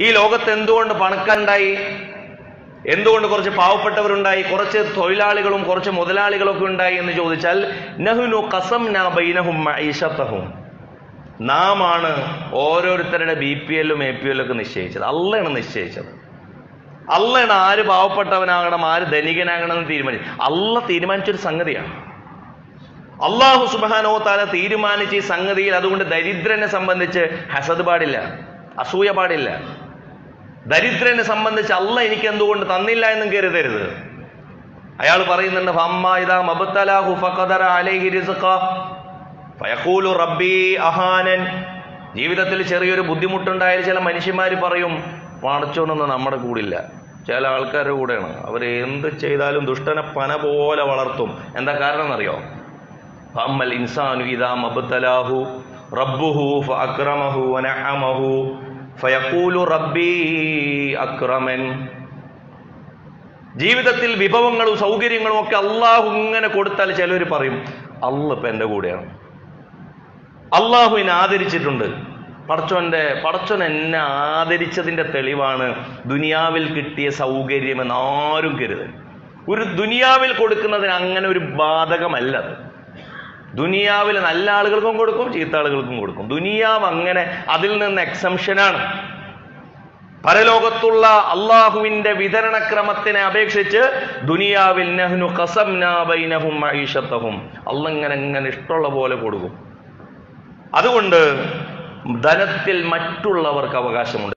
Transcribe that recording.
ഈ ലോകത്ത് എന്തുകൊണ്ട് പണക്കാരുണ്ടായി? എന്തുകൊണ്ട് കുറച്ച് പാവപ്പെട്ടവരുണ്ടായി, കുറച്ച് തൊഴിലാളികളും കുറച്ച് മുതലാളികളൊക്കെ ഉണ്ടായി എന്ന് ചോദിച്ചാൽ നഹ്നു ഖസംനാ ബൈനഹും മഈശതഹും, നാം ആണ് ഓരോരുത്തരുടെ BPL APL ഒക്കെ നിശ്ചയിച്ചത്. അള്ളയാണ് നിശ്ചയിച്ചത്. അള്ളയാണ് ആര് പാവപ്പെട്ടവനാകണം ആര് ധനികനാകണം എന്ന് തീരുമാനിച്ചു. അള്ള തീരുമാനിച്ചൊരു സംഗതിയാണ്. അള്ളാഹു സുബ്ഹാനഹു വ തആല തീരുമാനിച്ച ഈ സംഗതിയിൽ അതുകൊണ്ട് ദരിദ്രനെ സംബന്ധിച്ച് ഹസദ് പാടില്ല, അസൂയ പാടില്ല. ദരിദ്രനെ സംബന്ധിച്ച് അള്ള എനിക്ക് എന്തുകൊണ്ട് തന്നില്ല എന്നും കരുതരുത്. അയാൾ പറയുന്നുണ്ട് ഫഅമ്മാ ഇദാ മബ്തലാഹു ഫഖദറ അലൈഹി റിസ്ഖഹ ഫയഖൂലു റബ്ബി അഹാനൻ. ജീവിതത്തിൽ ചെറിയൊരു ബുദ്ധിമുട്ടുണ്ടായാൽ ചില മനുഷ്യന്മാർ പറയും പടച്ചോനൊന്നും നമ്മുടെ കൂടില്ല. ചില ആൾക്കാരുടെ കൂടെയാണ്. അവർ എന്ത് ചെയ്താലും ദുഷ്ടനെ പന പോലെ വളർത്തും. എന്താ കാരണം എന്നറിയോ? ഫഅമ്മൽ ഇൻസാനു ഇദാ മബ്തലാഹു റബ്ബുഹു ഫഅക്രമഹു വനഅമഹു ഫയഖൂലു റബ്ബി അക്രമൻ. ജീവിതത്തിൽ വിഭവങ്ങളും സൗകര്യങ്ങളും ഒക്കെ അള്ളാഹു ഇങ്ങനെ കൊടുത്താൽ ചിലർ പറയും അള്ളാഹ് ഇപ്പം എൻ്റെ കൂടെയാണ്, അള്ളാഹു എന്നെ ആദരിച്ചിട്ടുണ്ട്. പടച്ചോൻ എന്നെ ആദരിച്ചതിൻ്റെ തെളിവാണ് ദുനിയാവിൽ കിട്ടിയ സൗകര്യമെന്ന് ആരും കരുതൽ. ഒരു ദുനിയാവിൽ കൊടുക്കുന്നതിന് അങ്ങനെ ഒരു ബാധകമല്ല. ദുനിയാവിൽ നല്ല ആളുകൾക്കും കൊടുക്കും, ചീത്ത ആളുകൾക്കും കൊടുക്കും. ദുനിയാവ് അങ്ങനെ അതിൽ നിന്ന് എക്സംഷനാണ്. പരലോകത്തുള്ള അള്ളാഹുവിന്റെ വിതരണക്രമത്തിനെ അപേക്ഷിച്ച് ദുനിയാവിൽ നഹ്നു ഖസംനാ ബൈനഹും മഈശതഹും, അള്ളാഹ് ഇങ്ങനെ ഇഷ്ടമുള്ള പോലെ കൊടുക്കും. അതുകൊണ്ട് ധനത്തിൽ മറ്റുള്ളവർക്ക് അവകാശമുണ്ട്.